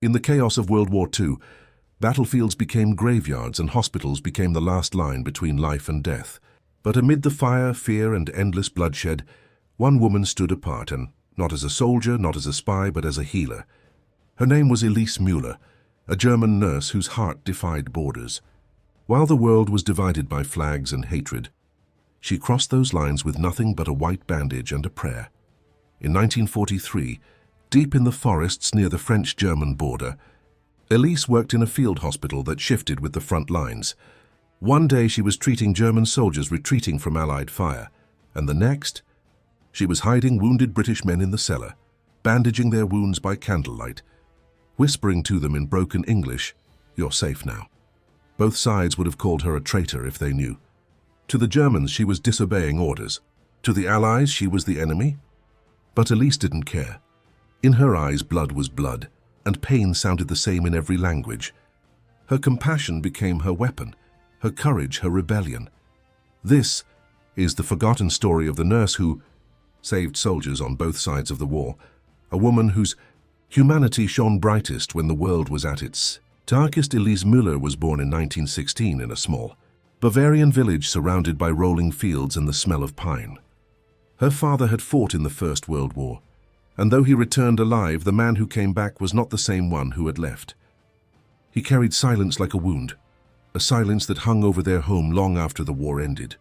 In the chaos of World War II, battlefields became graveyards and hospitals became the last line between life and death. But amid the fire, fear, and endless bloodshed, one woman stood apart, and not as a soldier, not as a spy, but as a healer. Her name was Elise Müller, a German nurse whose heart defied borders. While the world was divided by flags and hatred, she crossed those lines with nothing but a white bandage and a prayer. In 1943, deep in the forests near the French-German border, Elise worked in a field hospital that shifted with the front lines. One day she was treating German soldiers retreating from Allied fire, and the next, she was hiding wounded British men in the cellar, bandaging their wounds by candlelight, whispering to them in broken English, "You're safe now." Both sides would have called her a traitor if they knew. To the Germans, she was disobeying orders. To the Allies, she was the enemy. But Elise didn't care. In her eyes, blood was blood, and pain sounded the same in every language. Her compassion became her weapon, her courage her rebellion. This is the forgotten story of the nurse who saved soldiers on both sides of the war, a woman whose humanity shone brightest when the world was at its darkest. Elise Müller was born in 1916 in a small Bavarian village surrounded by rolling fields and the smell of pine. Her father had fought in the First World War, and though he returned alive, the man who came back was not the same one who had left. He carried silence like a wound, a silence that hung over their home long after the war ended.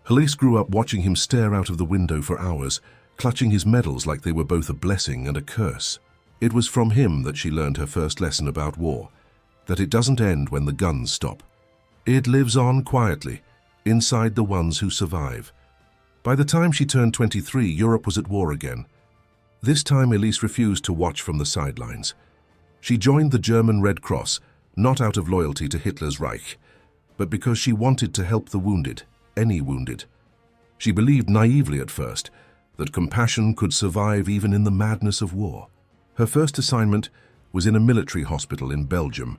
Elise grew up watching him stare out of the window for hours, clutching his medals like they were both a blessing and a curse. It was from him that she learned her first lesson about war, that it doesn't end when the guns stop. It lives on quietly, inside the ones who survive. By the time she turned 23, Europe was at war again. This time Elise refused to watch from the sidelines. She joined the German Red Cross, not out of loyalty to Hitler's Reich, but because she wanted to help the wounded, any wounded. She believed naively at first that compassion could survive even in the madness of war. Her first assignment was in a military hospital in Belgium,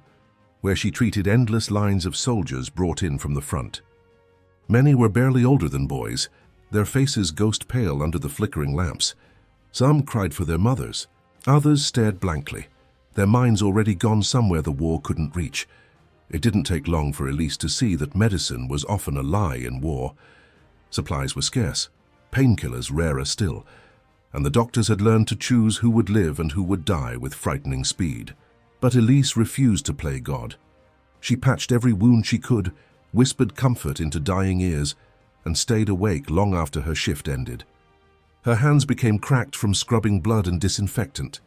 where she treated endless lines of soldiers brought in from the front. Many were barely older than boys, their faces ghost pale under the flickering lamps. Some cried for their mothers, others stared blankly, their minds already gone somewhere the war couldn't reach. It didn't take long for Elise to see that medicine was often a lie in war. Supplies were scarce, painkillers rarer still, and the doctors had learned to choose who would live and who would die with frightening speed. But Elise refused to play God. She patched every wound she could, whispered comfort into dying ears, and stayed awake long after her shift ended. Her hands became cracked from scrubbing blood and disinfectant,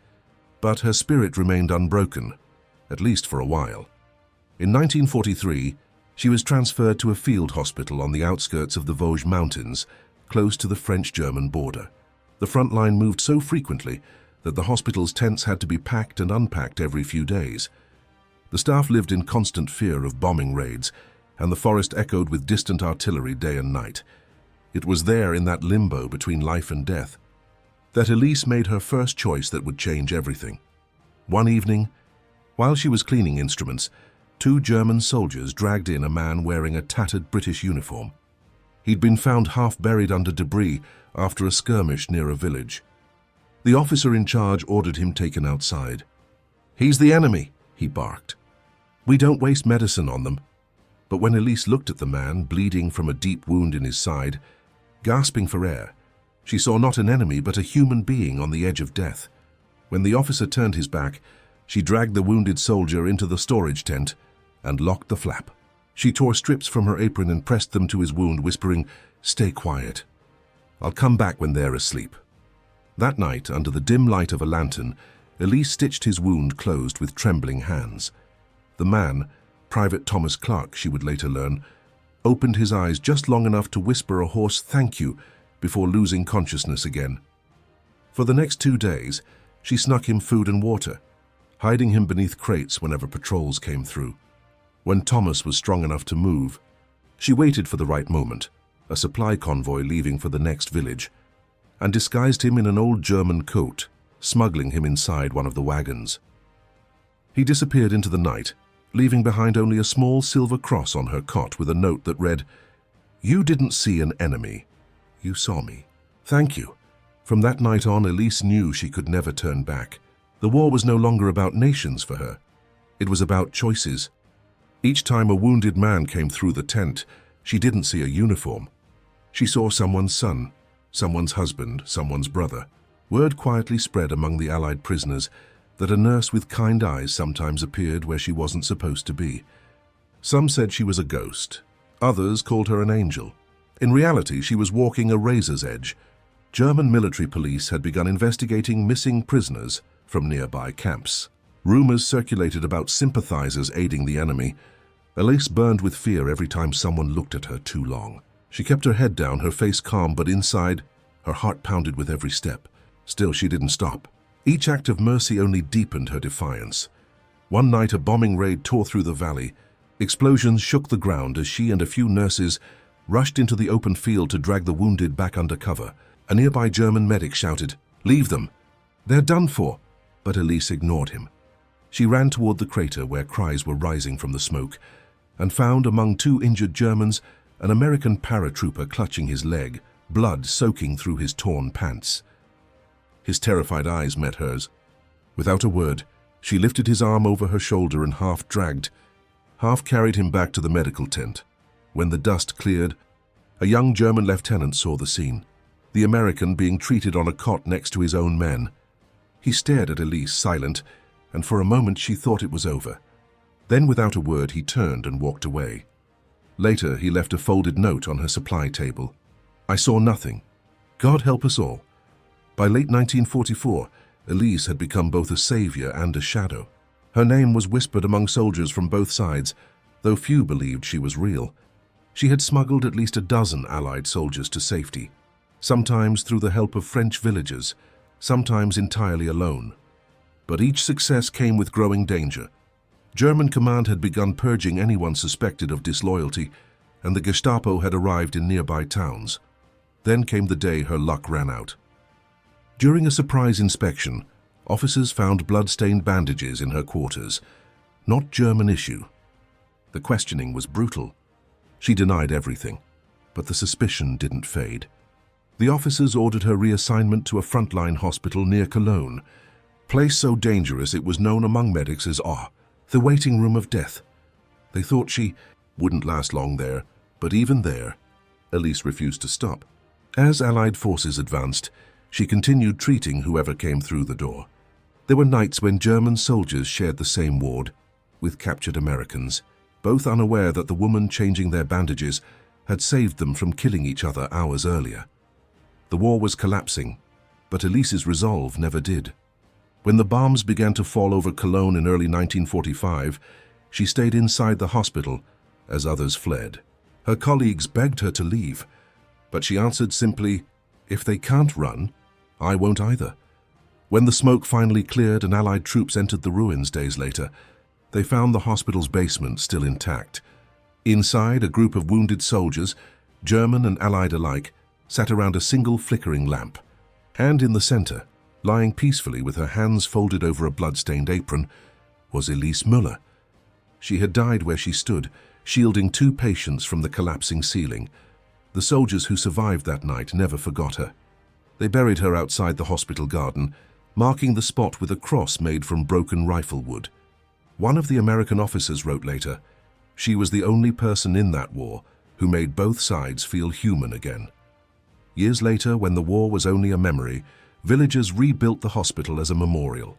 but her spirit remained unbroken, at least for a while. In 1943, she was transferred to a field hospital on the outskirts of the Vosges Mountains, close to the French-German border. The front line moved so frequently that the hospital's tents had to be packed and unpacked every few days. The staff lived in constant fear of bombing raids, and the forest echoed with distant artillery day and night. It was there, in that limbo between life and death, that Elise made her first choice that would change everything. One evening, while she was cleaning instruments, 2 German soldiers dragged in a man wearing a tattered British uniform. He'd been found half buried under debris after a skirmish near a village. The officer in charge ordered him taken outside. "He's the enemy," he barked. "We don't waste medicine on them." But when Elise looked at the man, bleeding from a deep wound in his side, gasping for air, she saw not an enemy but a human being on the edge of death. When the officer turned his back, she dragged the wounded soldier into the storage tent and locked the flap. She tore strips from her apron and pressed them to his wound, whispering, "Stay quiet. I'll come back when they're asleep." That night, under the dim light of a lantern, Elise stitched his wound closed with trembling hands. The man, Private Thomas Clark, she would later learn, opened his eyes just long enough to whisper a hoarse "thank you" before losing consciousness again. For the next 2 days, she snuck him food and water, hiding him beneath crates whenever patrols came through. When Thomas was strong enough to move, she waited for the right moment, a supply convoy leaving for the next village, and disguised him in an old German coat, smuggling him inside one of the wagons. He disappeared into the night, leaving behind only a small silver cross on her cot with a note that read, "You didn't see an enemy. You saw me. Thank you." From that night on, Elise knew she could never turn back. The war was no longer about nations for her. It was about choices. Each time a wounded man came through the tent, she didn't see a uniform. She saw someone's son, someone's husband, someone's brother. Word quietly spread among the Allied prisoners that a nurse with kind eyes sometimes appeared where she wasn't supposed to be. Some said she was a ghost. Others called her an angel. In reality, she was walking a razor's edge. German military police had begun investigating missing prisoners from nearby camps. Rumors circulated about sympathizers aiding the enemy. Elise burned with fear every time someone looked at her too long. She kept her head down, her face calm, but inside, her heart pounded with every step. Still, she didn't stop. Each act of mercy only deepened her defiance. One night, a bombing raid tore through the valley. Explosions shook the ground as she and a few nurses rushed into the open field to drag the wounded back under cover. A nearby German medic shouted, "Leave them! They're done for!" But Elise ignored him. She ran toward the crater where cries were rising from the smoke and found among two injured Germans an American paratrooper clutching his leg, blood soaking through his torn pants. His terrified eyes met hers. Without a word, she lifted his arm over her shoulder and half dragged, half carried him back to the medical tent. When the dust cleared, a young German lieutenant saw the scene, the American being treated on a cot next to his own men. He stared at Elise, silent, and for a moment she thought it was over. Then, without a word, he turned and walked away. Later, he left a folded note on her supply table. "I saw nothing. God help us all." By late 1944, Elise had become both a savior and a shadow. Her name was whispered among soldiers from both sides, though few believed she was real. She had smuggled at least a dozen Allied soldiers to safety, sometimes through the help of French villagers, sometimes entirely alone. But each success came with growing danger. German command had begun purging anyone suspected of disloyalty, and the Gestapo had arrived in nearby towns. Then came the day her luck ran out. During a surprise inspection, officers found blood-stained bandages in her quarters. Not German issue. The questioning was brutal. She denied everything, but the suspicion didn't fade. The officers ordered her reassignment to a frontline hospital near Cologne, place so dangerous it was known among medics as the waiting room of death. They thought she wouldn't last long there, but even there, Elise refused to stop. As Allied forces advanced, she continued treating whoever came through the door. There were nights when German soldiers shared the same ward with captured Americans, both unaware that the woman changing their bandages had saved them from killing each other hours earlier. The war was collapsing, but Elise's resolve never did. When the bombs began to fall over Cologne in early 1945, she stayed inside the hospital as others fled. Her colleagues begged her to leave, but she answered simply, "If they can't run, I won't either." When the smoke finally cleared and Allied troops entered the ruins days later, they found the hospital's basement still intact. Inside, a group of wounded soldiers, German and Allied alike, sat around a single flickering lamp. And in the center, lying peacefully with her hands folded over a blood-stained apron, was Elise Müller. She had died where she stood, shielding two patients from the collapsing ceiling. The soldiers who survived that night never forgot her. They buried her outside the hospital garden, marking the spot with a cross made from broken rifle wood. One of the American officers wrote later, "She was the only person in that war who made both sides feel human again." Years later, when the war was only a memory, villagers rebuilt the hospital as a memorial.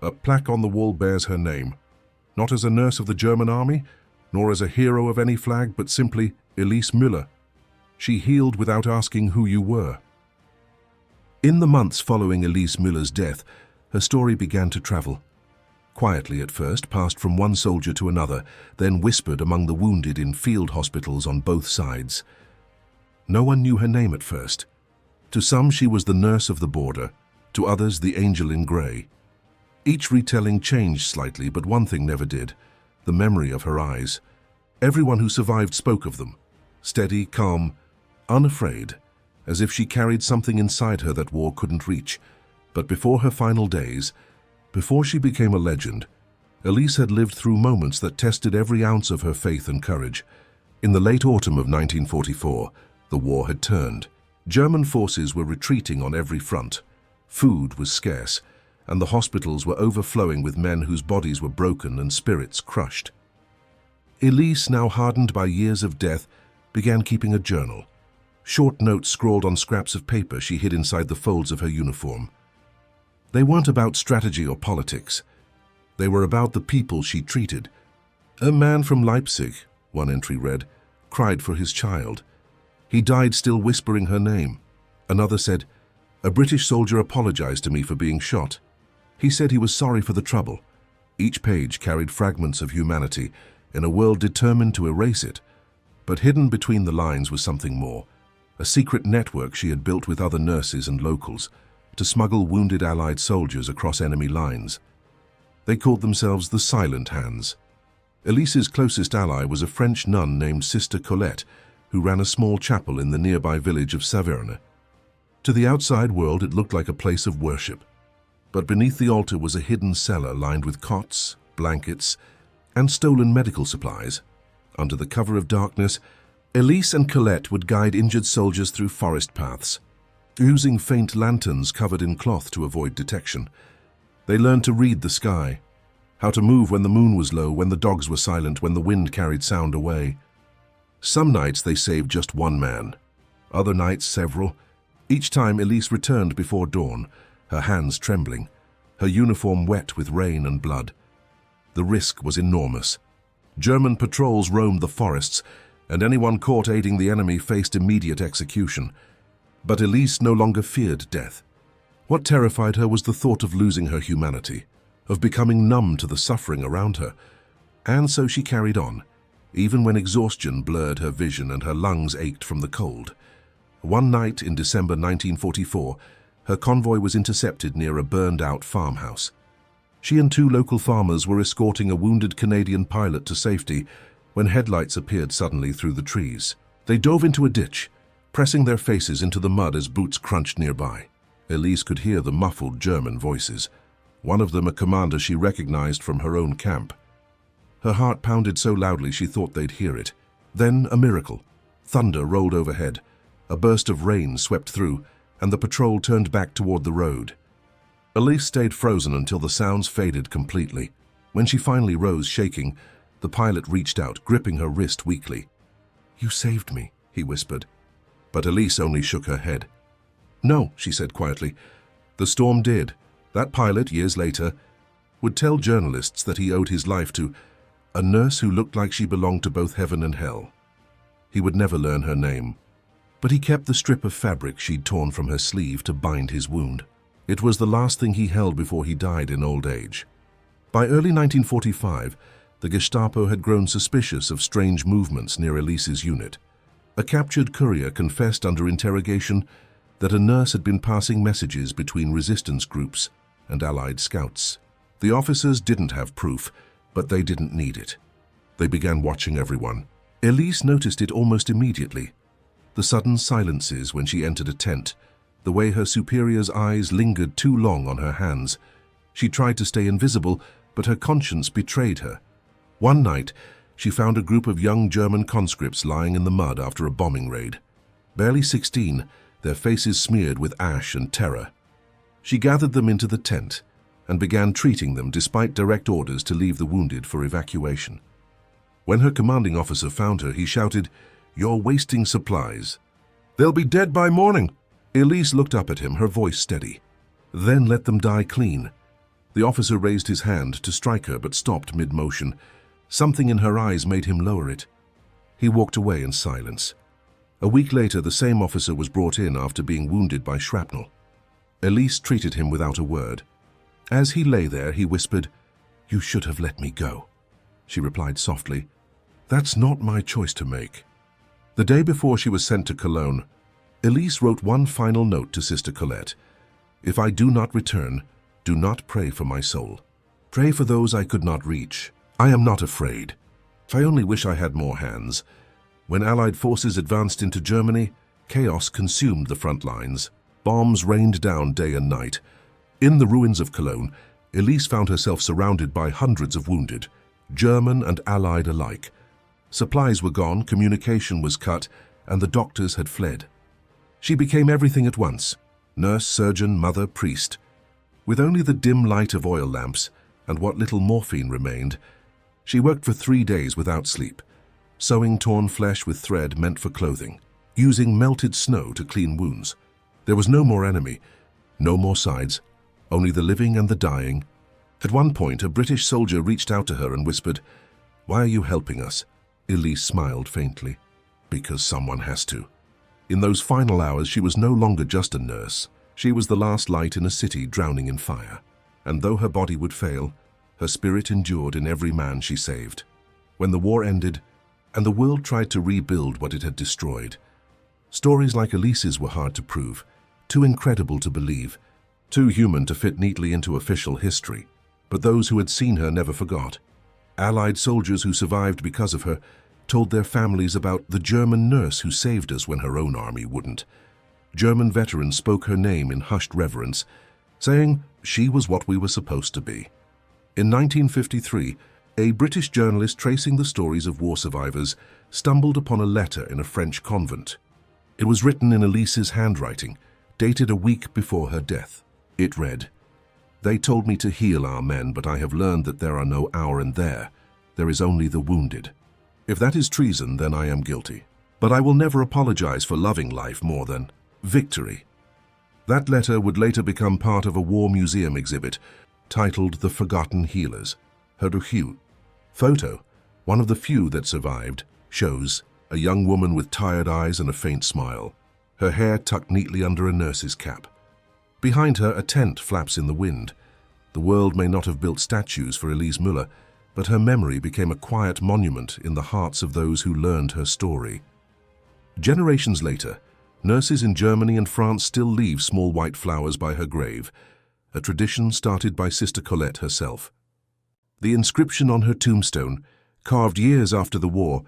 A plaque on the wall bears her name, not as a nurse of the German army, nor as a hero of any flag, but simply Elise Müller. She healed without asking who you were. In the months following Elise Müller's death, her story began to travel. Quietly at first, passed from one soldier to another, then whispered among the wounded in field hospitals on both sides. No one knew her name at first. To some, she was the nurse of the border, to others, the angel in grey. Each retelling changed slightly, but one thing never did: the memory of her eyes. Everyone who survived spoke of them, steady, calm, unafraid, as if she carried something inside her that war couldn't reach. But before her final days, before she became a legend, Elise had lived through moments that tested every ounce of her faith and courage. In the late autumn of 1944, the war had turned. German forces were retreating on every front. Food was scarce, and the hospitals were overflowing with men whose bodies were broken and spirits crushed. Elise, now hardened by years of death, began keeping a journal. Short notes scrawled on scraps of paper she hid inside the folds of her uniform. They weren't about strategy or politics. They were about the people she treated. "A man from Leipzig," one entry read, "cried for his child. He died still whispering her name." Another said, "A British soldier apologized to me for being shot. He said he was sorry for the trouble." Each page carried fragments of humanity in a world determined to erase it. But hidden between the lines was something more, a secret network she had built with other nurses and locals to smuggle wounded Allied soldiers across enemy lines. They called themselves the Silent Hands. Elise's closest ally was a French nun named Sister Colette, who ran a small chapel in the nearby village of Saverne. To the outside world, it looked like a place of worship. But beneath the altar was a hidden cellar lined with cots, blankets, and stolen medical supplies. Under the cover of darkness, Elise and Colette would guide injured soldiers through forest paths, using faint lanterns covered in cloth to avoid detection. They learned to read the sky, how to move when the moon was low, when the dogs were silent, when the wind carried sound away. Some nights they saved just one man, other nights several. Each time Elise returned before dawn, her hands trembling, her uniform wet with rain and blood. The risk was enormous. German patrols roamed the forests, and anyone caught aiding the enemy faced immediate execution. But Elise no longer feared death. What terrified her was the thought of losing her humanity, of becoming numb to the suffering around her. And so she carried on, even when exhaustion blurred her vision and her lungs ached from the cold. One night in December 1944, her convoy was intercepted near a burned-out farmhouse. She and two local farmers were escorting a wounded Canadian pilot to safety when headlights appeared suddenly through the trees. They dove into a ditch, pressing their faces into the mud as boots crunched nearby. Elise could hear the muffled German voices, one of them a commander she recognized from her own camp. Her heart pounded so loudly she thought they'd hear it. Then a miracle. Thunder rolled overhead. A burst of rain swept through, and the patrol turned back toward the road. Elise stayed frozen until the sounds faded completely. When she finally rose, shaking, the pilot reached out, gripping her wrist weakly. "You saved me," he whispered. But Elise only shook her head. "No," she said quietly. "The storm did. That pilot, years later, would tell journalists that he owed his life to a nurse who looked like she belonged to both heaven and hell. He would never learn her name, but he kept the strip of fabric she'd torn from her sleeve to bind his wound. It was the last thing he held before he died in old age." By early 1945, the Gestapo had grown suspicious of strange movements near Elise's unit. A captured courier confessed under interrogation that a nurse had been passing messages between resistance groups and Allied scouts. The officers didn't have proof, but they didn't need it. They began watching everyone. Elise noticed it almost immediately. The sudden silences when she entered a tent, the way her superior's eyes lingered too long on her hands. She tried to stay invisible, but her conscience betrayed her. One night, she found a group of young German conscripts lying in the mud after a bombing raid. Barely 16, their faces smeared with ash and terror. She gathered them into the tent and began treating them despite direct orders to leave the wounded for evacuation. When her commanding officer found her, he shouted, "You're wasting supplies. They'll be dead by morning." Elise looked up at him, her voice steady. "Then let them die clean." The officer raised his hand to strike her but stopped mid-motion. Something in her eyes made him lower it. He walked away in silence. A week later, the same officer was brought in after being wounded by shrapnel. Elise treated him without a word. As he lay there, he whispered, "You should have let me go." She replied softly, "That's not my choice to make." The day before she was sent to Cologne, Elise wrote one final note to Sister Colette. "If I do not return, do not pray for my soul. Pray for those I could not reach. I am not afraid. I only wish I had more hands." When Allied forces advanced into Germany, chaos consumed the front lines. Bombs rained down day and night. In the ruins of Cologne, Elise found herself surrounded by hundreds of wounded, German and Allied alike. Supplies were gone, communication was cut, and the doctors had fled. She became everything at once: nurse, surgeon, mother, priest. With only the dim light of oil lamps and what little morphine remained, she worked for 3 days without sleep, sewing torn flesh with thread meant for clothing, using melted snow to clean wounds. There was no more enemy, no more sides, only the living and the dying. At one point, a British soldier reached out to her and whispered, "Why are you helping us?" Elise smiled faintly. "Because someone has to." In those final hours, she was no longer just a nurse. She was the last light in a city drowning in fire. And though her body would fail, her spirit endured in every man she saved. When the war ended, and the world tried to rebuild what it had destroyed, stories like Elise's were hard to prove, too incredible to believe, too human to fit neatly into official history. But those who had seen her never forgot. Allied soldiers who survived because of her told their families about the German nurse who saved us when her own army wouldn't. German veterans spoke her name in hushed reverence, saying she was what we were supposed to be. In 1953, a British journalist tracing the stories of war survivors stumbled upon a letter in a French convent. It was written in Elise's handwriting, dated a week before her death. It read, "They told me to heal our men, but I have learned that there are no our and their. There is only the wounded. If that is treason, then I am guilty. But I will never apologize for loving life more than victory." That letter would later become part of a war museum exhibit titled The Forgotten Healers. Her Ruhiu photo, one of the few that survived, shows a young woman with tired eyes and a faint smile, her hair tucked neatly under a nurse's cap. Behind her, a tent flaps in the wind. The world may not have built statues for Elise Müller, but her memory became a quiet monument in the hearts of those who learned her story. Generations later, nurses in Germany and France still leave small white flowers by her grave, a tradition started by Sister Colette herself. The inscription on her tombstone, carved years after the war,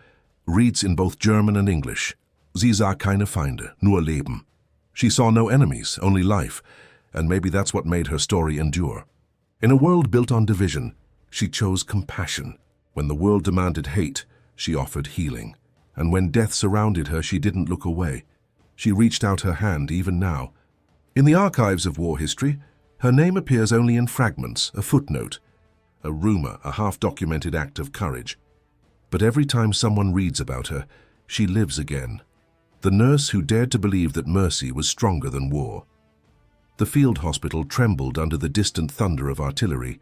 reads in both German and English, "Sie sah keine Feinde, nur Leben." She saw no enemies, only life, and maybe that's what made her story endure. In a world built on division, she chose compassion. When the world demanded hate, she offered healing. And when death surrounded her, she didn't look away. She reached out her hand even now. In the archives of war history, her name appears only in fragments, a footnote, a rumor, a half-documented act of courage. But every time someone reads about her, she lives again. The nurse who dared to believe that mercy was stronger than war. The field hospital trembled under the distant thunder of artillery.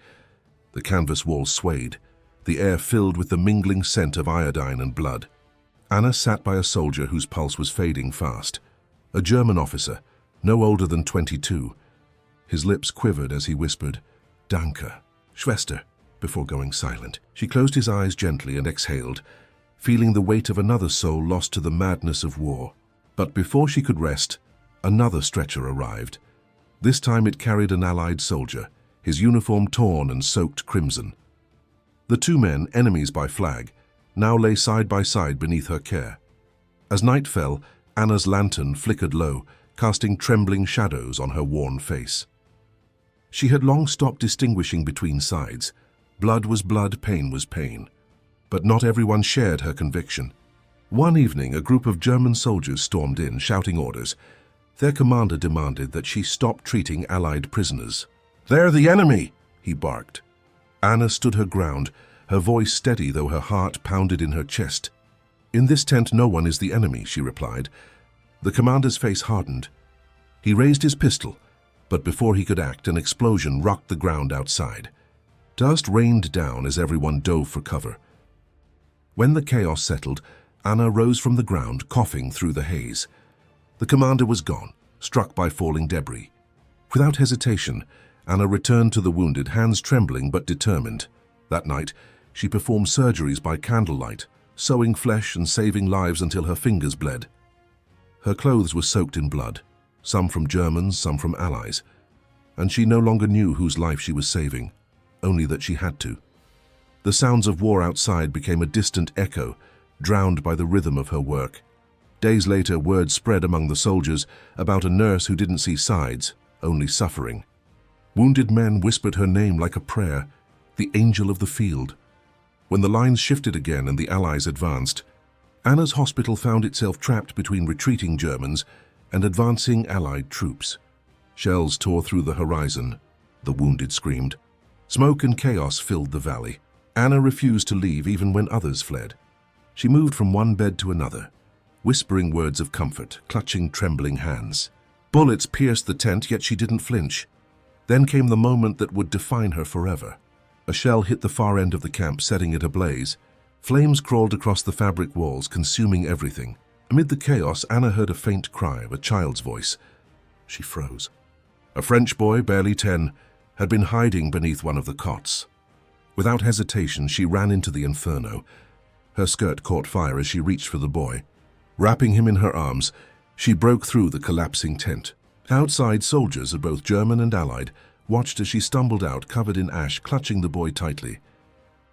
The canvas walls swayed, the air filled with the mingling scent of iodine and blood. Anna sat by a soldier whose pulse was fading fast. A German officer, no older than 22. His lips quivered as he whispered, "Danke, Schwester," before going silent. She closed his eyes gently and exhaled, feeling the weight of another soul lost to the madness of war. But before she could rest, another stretcher arrived. This time it carried an Allied soldier, his uniform torn and soaked crimson. The two men, enemies by flag, now lay side by side beneath her care. As night fell, Anna's lantern flickered low, casting trembling shadows on her worn face. She had long stopped distinguishing between sides. Blood was blood, pain was pain. But not everyone shared her conviction. One evening, a group of German soldiers stormed in, shouting orders. Their commander demanded that she stop treating Allied prisoners. "They're the enemy!" he barked. Anna stood her ground, her voice steady though her heart pounded in her chest. "In this tent no one is the enemy," she replied. The commander's face hardened. He raised his pistol, but before he could act, an explosion rocked the ground outside. Dust rained down as everyone dove for cover. When the chaos settled, Anna rose from the ground, coughing through the haze. The commander was gone, struck by falling debris. Without hesitation, Anna returned to the wounded, hands trembling but determined. That night, she performed surgeries by candlelight, sewing flesh and saving lives until her fingers bled. Her clothes were soaked in blood, some from Germans, some from Allies, and she no longer knew whose life she was saving, only that she had to. The sounds of war outside became a distant echo, drowned by the rhythm of her work. Days later, word spread among the soldiers about a nurse who didn't see sides, only suffering. Wounded men whispered her name like a prayer, the angel of the field. When the lines shifted again and the Allies advanced, Anna's hospital found itself trapped between retreating Germans and advancing Allied troops. Shells tore through the horizon. the wounded screamed. Smoke and chaos filled the valley. Anna refused to leave even when others fled. She moved from one bed to another, whispering words of comfort, clutching trembling hands. Bullets pierced the tent, yet she didn't flinch. Then came the moment that would define her forever. A shell hit the far end of the camp, setting it ablaze. Flames crawled across the fabric walls, consuming everything. Amid the chaos, Anna heard a faint cry, a child's voice. She froze. A French boy, barely 10, had been hiding beneath one of the cots. Without hesitation, she ran into the inferno. Her skirt caught fire as she reached for the boy. Wrapping him in her arms, she broke through the collapsing tent. Outside, soldiers, both German and Allied, watched as she stumbled out, covered in ash, clutching the boy tightly.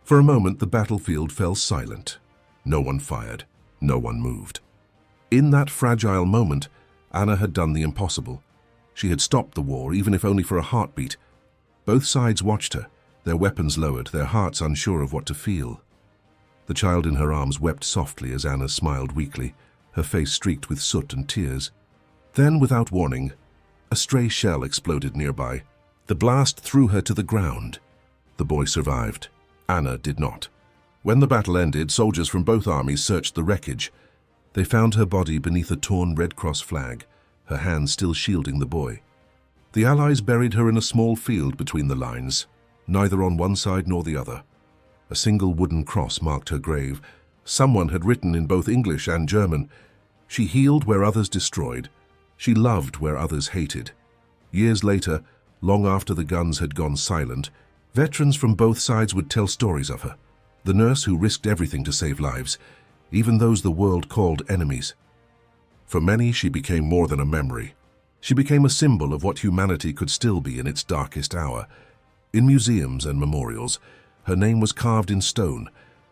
For a moment, the battlefield fell silent. No one fired. No one moved. In that fragile moment, Anna had done the impossible. She had stopped the war, even if only for a heartbeat. Both sides watched her, their weapons lowered, their hearts unsure of what to feel. The child in her arms wept softly as Anna smiled weakly, her face streaked with soot and tears. Then, without warning, a stray shell exploded nearby. The blast threw her to the ground. The boy survived. Anna did not. When the battle ended, soldiers from both armies searched the wreckage. They found her body beneath a torn Red Cross flag, her hands still shielding the boy. The Allies buried her in a small field between the lines, neither on one side nor the other. A single wooden cross marked her grave. Someone had written in both English and German, "She healed where others destroyed. She loved where others hated." Years later, long after the guns had gone silent, veterans from both sides would tell stories of her. The nurse who risked everything to save lives, even those the world called enemies. For many, she became more than a memory. She became a symbol of what humanity could still be in its darkest hour. In museums and memorials, her name was carved in stone,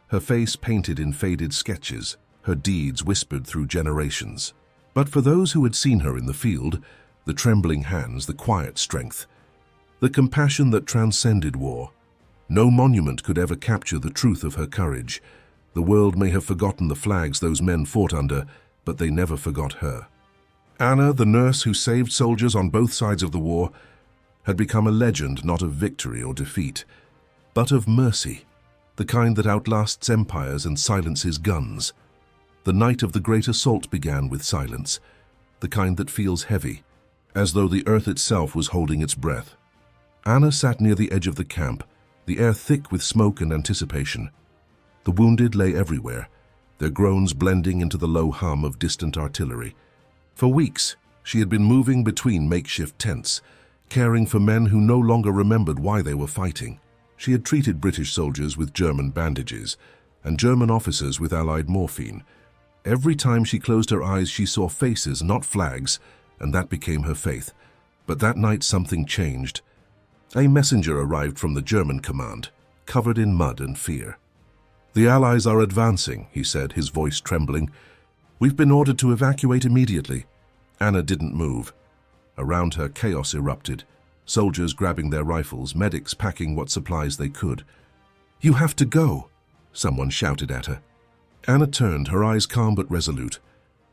her face painted in faded sketches, her deeds whispered through generations. But for those who had seen her in the field, the trembling hands, the quiet strength, the compassion that transcended war, no monument could ever capture the truth of her courage. The world may have forgotten the flags those men fought under, but they never forgot her. Anna, the nurse who saved soldiers on both sides of the war, had become a legend not of victory or defeat, but of mercy, the kind that outlasts empires and silences guns. The night of the great assault began with silence, the kind that feels heavy, as though the earth itself was holding its breath. Anna sat near the edge of the camp, the air thick with smoke and anticipation. The wounded lay everywhere, their groans blending into the low hum of distant artillery. For weeks, she had been moving between makeshift tents, caring for men who no longer remembered why they were fighting. She had treated British soldiers with German bandages and German officers with Allied morphine. Every time she closed her eyes, she saw faces, not flags, and that became her faith. But that night something changed. A messenger arrived from the German command, covered in mud and fear. "The Allies are advancing," he said, his voice trembling. "We've been ordered to evacuate immediately." Anna didn't move. Around her, chaos erupted. Soldiers grabbing their rifles, medics packing what supplies they could. "You have to go," someone shouted at her. Anna turned, her eyes calm but resolute.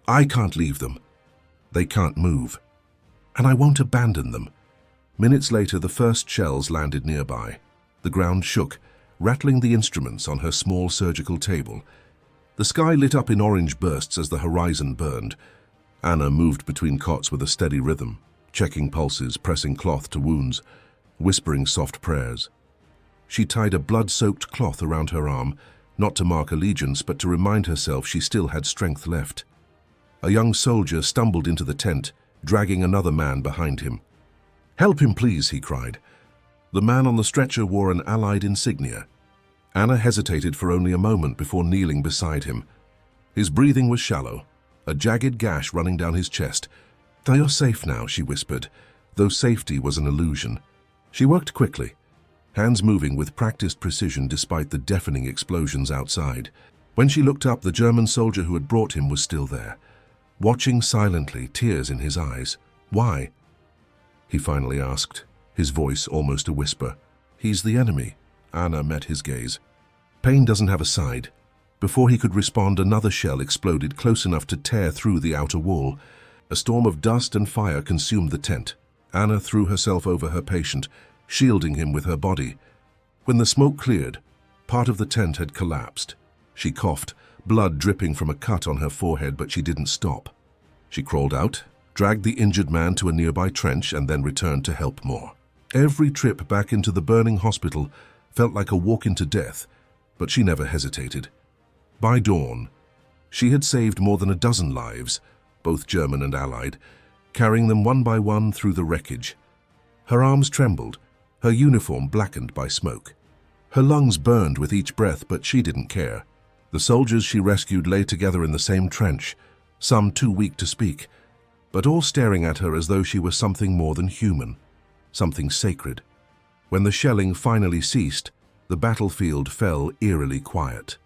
"I can't leave them. They can't move. And I won't abandon them." Minutes later, the first shells landed nearby. The ground shook, rattling the instruments on her small surgical table. The sky lit up in orange bursts as the horizon burned. Anna moved between cots with a steady rhythm, checking pulses, pressing cloth to wounds, whispering soft prayers. She tied a blood-soaked cloth around her arm, not to mark allegiance, but to remind herself she still had strength left. A young soldier stumbled into the tent, dragging another man behind him. "Help him, please," he cried. The man on the stretcher wore an Allied insignia. Anna hesitated for only a moment before kneeling beside him. His breathing was shallow, a jagged gash running down his chest. "You're safe now," she whispered, though safety was an illusion. She worked quickly, hands moving with practiced precision despite the deafening explosions outside. When she looked up, the German soldier who had brought him was still there, watching silently, tears in his eyes. "Why?" he finally asked, his voice almost a whisper. "He's the enemy." Anna met his gaze. Pain doesn't have a side. Before he could respond, another shell exploded close enough to tear through the outer wall. A storm of dust and fire consumed the tent. Anna threw herself over her patient, shielding him with her body. When the smoke cleared, part of the tent had collapsed. She coughed, blood dripping from a cut on her forehead, but she didn't stop. She crawled out, dragged the injured man to a nearby trench, and then returned to help more. Every trip back into the burning hospital felt like a walk into death, but she never hesitated. By dawn, she had saved more than a dozen lives, both German and Allied, carrying them one by one through the wreckage. Her arms trembled, her uniform blackened by smoke. Her lungs burned with each breath, but she didn't care. The soldiers she rescued lay together in the same trench, some too weak to speak, but all staring at her as though she were something more than human, something sacred. When the shelling finally ceased, the battlefield fell eerily quiet.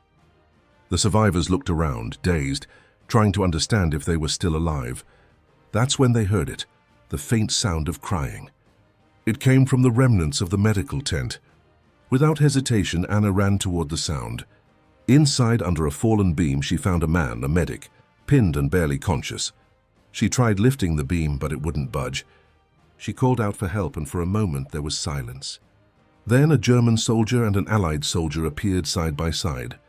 The survivors looked around, dazed, trying to understand if they were still alive. That's when they heard it, the faint sound of crying. It came from the remnants of the medical tent. Without hesitation, Anna ran toward the sound. Inside, under a fallen beam, she found a man, a medic, pinned and barely conscious. She tried lifting the beam, but it wouldn't budge. She called out for help, and for a moment there was silence. Then a German soldier and an Allied soldier appeared side by side.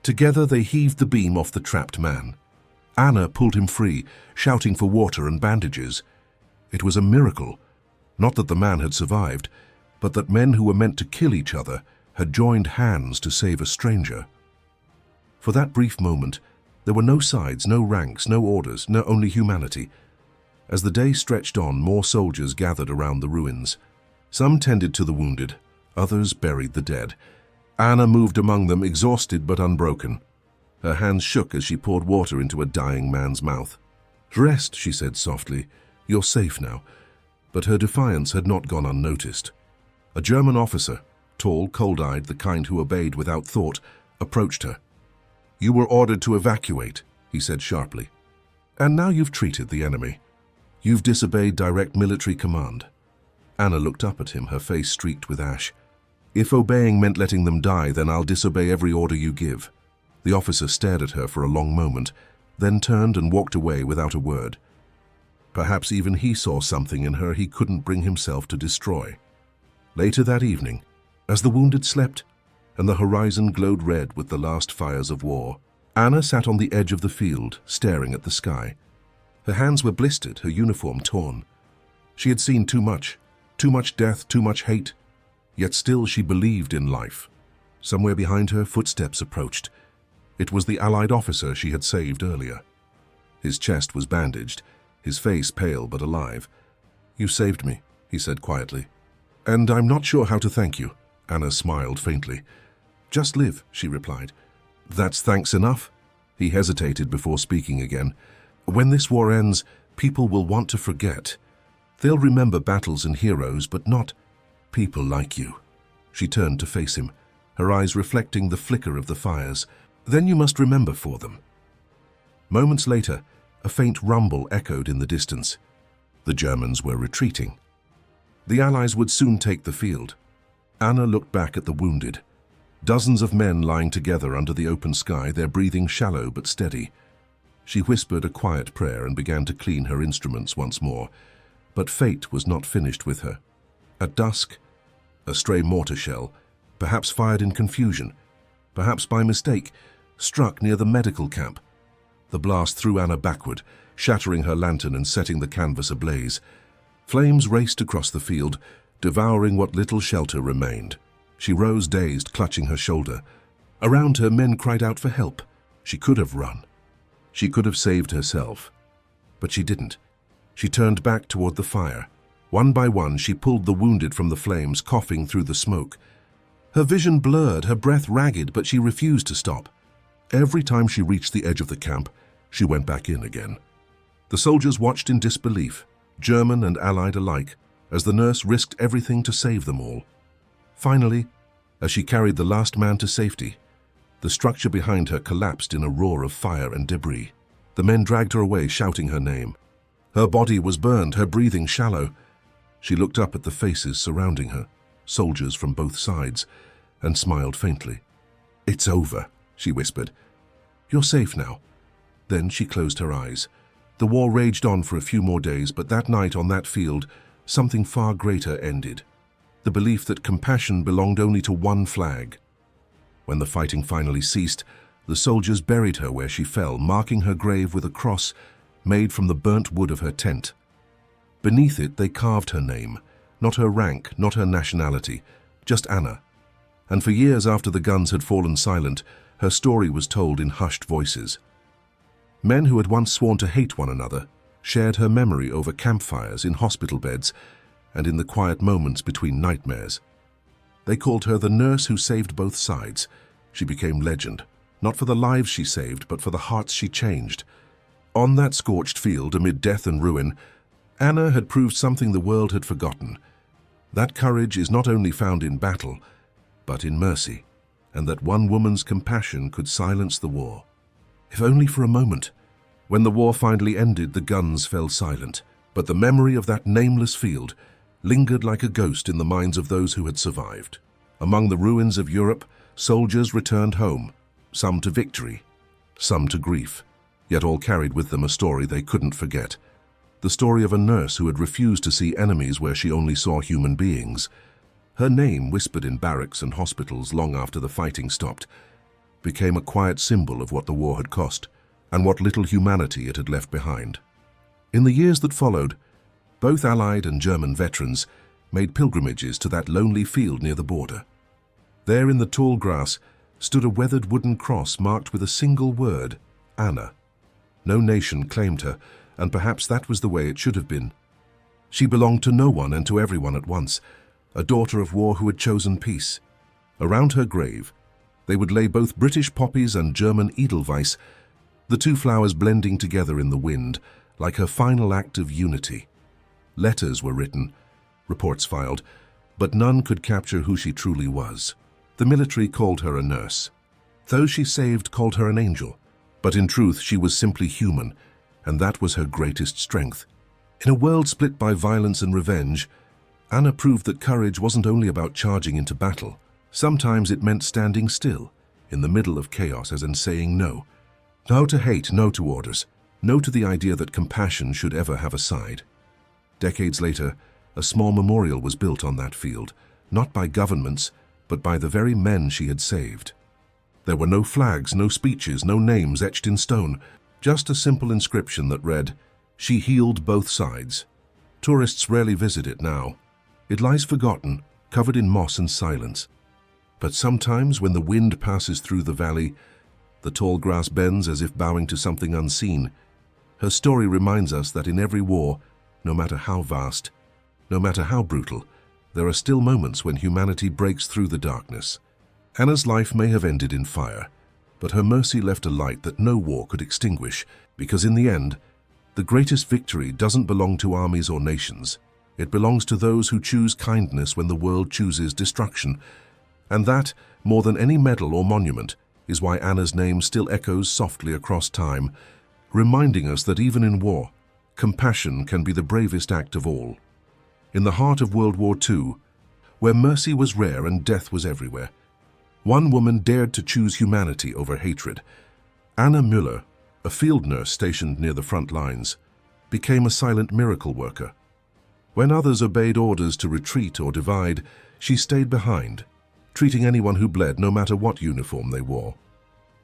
Together they heaved the beam off the trapped man. Anna pulled him free, shouting for water and bandages. It was a miracle. Not that the man had survived, but that men who were meant to kill each other had joined hands to save a stranger. For that brief moment, there were no sides, no ranks, no orders, no only humanity. As the day stretched on, more soldiers gathered around the ruins. Some tended to the wounded, others buried the dead. Anna moved among them, exhausted but unbroken. Her hands shook as she poured water into a dying man's mouth. "Rest," she said softly. "You're safe now." But her defiance had not gone unnoticed. A German officer, tall, cold-eyed, the kind who obeyed without thought, approached her. "You were ordered to evacuate," he said sharply. "And now you've treated the enemy. You've disobeyed direct military command." Anna looked up at him, her face streaked with ash. "If obeying meant letting them die, then I'll disobey every order you give." The officer stared at her for a long moment, then turned and walked away without a word. Perhaps even he saw something in her he couldn't bring himself to destroy. Later that evening, as the wounded slept and the horizon glowed red with the last fires of war, Anna sat on the edge of the field, staring at the sky. Her hands were blistered, her uniform torn. She had seen too much death, too much hate, yet still she believed in life. Somewhere behind her, footsteps approached. It was the Allied officer she had saved earlier. His chest was bandaged, his face pale but alive. "You saved me," he said quietly. "And I'm not sure how to thank you." Anna smiled faintly. "Just live," she replied. "That's thanks enough?" He hesitated before speaking again. "When this war ends, people will want to forget. They'll remember battles and heroes, but not people like you." She turned to face him, her eyes reflecting the flicker of the fires. "Then you must remember for them." Moments later, a faint rumble echoed in the distance. The Germans were retreating. The Allies would soon take the field. Anna looked back at the wounded. Dozens of men lying together under the open sky, their breathing shallow but steady. She whispered a quiet prayer and began to clean her instruments once more. But fate was not finished with her. At dusk, a stray mortar shell, perhaps fired in confusion, perhaps by mistake, struck near the medical camp. The blast threw Anna backward, shattering her lantern and setting the canvas ablaze. Flames raced across the field, devouring what little shelter remained. She rose dazed, clutching her shoulder. Around her, men cried out for help. She could have run. She could have saved herself. But she didn't. She turned back toward the fire. One by one, she pulled the wounded from the flames, coughing through the smoke. Her vision blurred, her breath ragged, but she refused to stop. Every time she reached the edge of the camp, she went back in again. The soldiers watched in disbelief, German and Allied alike, as the nurse risked everything to save them all. Finally, as she carried the last man to safety, the structure behind her collapsed in a roar of fire and debris. The men dragged her away, shouting her name. Her body was burned, her breathing shallow. She looked up at the faces surrounding her, soldiers from both sides, and smiled faintly. "It's over," she whispered. "You're safe now." Then she closed her eyes. The war raged on for a few more days, but that night on that field, something far greater ended. the belief that compassion belonged only to one flag. When the fighting finally ceased, the soldiers buried her where she fell, marking her grave with a cross made from the burnt wood of her tent. Beneath it, they carved her name, not her rank, not her nationality, just Anna. And for years after the guns had fallen silent, her story was told in hushed voices. Men who had once sworn to hate one another shared her memory over campfires, in hospital beds, and in the quiet moments between nightmares. They called her the nurse who saved both sides. She became legend, not for the lives she saved, but for the hearts she changed. On that scorched field, amid death and ruin, Anna had proved something the world had forgotten. That courage is not only found in battle, but in mercy, and that one woman's compassion could silence the war. If only for a moment. When the war finally ended, the guns fell silent, but the memory of that nameless field lingered like a ghost in the minds of those who had survived. Among the ruins of Europe, soldiers returned home, some to victory, some to grief, yet all carried with them a story they couldn't forget. The story of a nurse who had refused to see enemies where she only saw human beings. Her name, whispered in barracks and hospitals long after the fighting stopped, became a quiet symbol of what the war had cost and what little humanity it had left behind. In the years that followed, both Allied and German veterans made pilgrimages to that lonely field near the border. There in the tall grass stood a weathered wooden cross marked with a single word, Anna. No nation claimed her, and perhaps that was the way it should have been. She belonged to no one and to everyone at once, a daughter of war who had chosen peace. Around her grave, they would lay both British poppies and German edelweiss, the two flowers blending together in the wind, like her final act of unity. Letters were written, reports filed, but none could capture who she truly was. The military called her a nurse. Those she saved called her an angel, but in truth she was simply human, and that was her greatest strength. In a world split by violence and revenge, Anna proved that courage wasn't only about charging into battle. Sometimes it meant standing still, in the middle of chaos, as in saying no. No to hate, no to orders, no to the idea that compassion should ever have a side. Decades later, a small memorial was built on that field, not by governments, but by the very men she had saved. There were no flags, no speeches, no names etched in stone, just a simple inscription that read, "She healed both sides." Tourists rarely visit it now. It lies forgotten, covered in moss and silence. But sometimes when the wind passes through the valley, the tall grass bends as if bowing to something unseen. Her story reminds us that in every war, no matter how vast, no matter how brutal, there are still moments when humanity breaks through the darkness. Anna's life may have ended in fire, but her mercy left a light that no war could extinguish, because in the end, the greatest victory doesn't belong to armies or nations. It belongs to those who choose kindness when the world chooses destruction. And that, more than any medal or monument, is why Anna's name still echoes softly across time, reminding us that even in war, compassion can be the bravest act of all. In the heart of World War II, where mercy was rare and death was everywhere, one woman dared to choose humanity over hatred. Anna Müller, a field nurse stationed near the front lines, became a silent miracle worker. When others obeyed orders to retreat or divide, she stayed behind, treating anyone who bled, no matter what uniform they wore.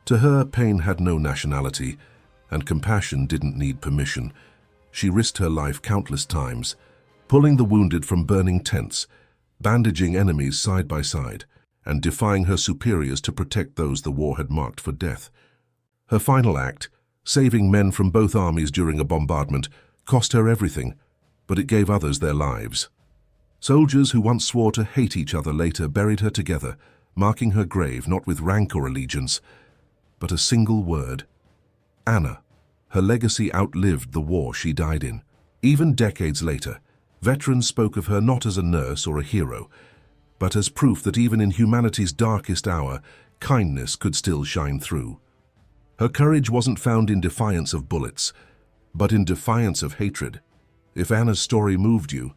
To her, pain had no nationality, and compassion didn't need permission. She risked her life countless times, pulling the wounded from burning tents, bandaging enemies side by side, and defying her superiors to protect those the war had marked for death. Her final act, saving men from both armies during a bombardment, cost her everything, but it gave others their lives. Soldiers who once swore to hate each other later buried her together, marking her grave not with rank or allegiance, but a single word, Anna. Her legacy outlived the war she died in. Even decades later, veterans spoke of her not as a nurse or a hero, but as proof that even in humanity's darkest hour, kindness could still shine through. Her courage wasn't found in defiance of bullets, but in defiance of hatred. If Anna's story moved you,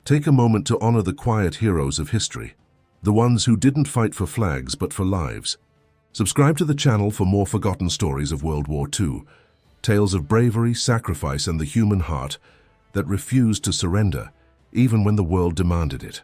take a moment to honor the quiet heroes of history, the ones who didn't fight for flags but for lives. Subscribe to the channel for more forgotten stories of World War II, tales of bravery, sacrifice, and the human heart that refused to surrender even when the world demanded it.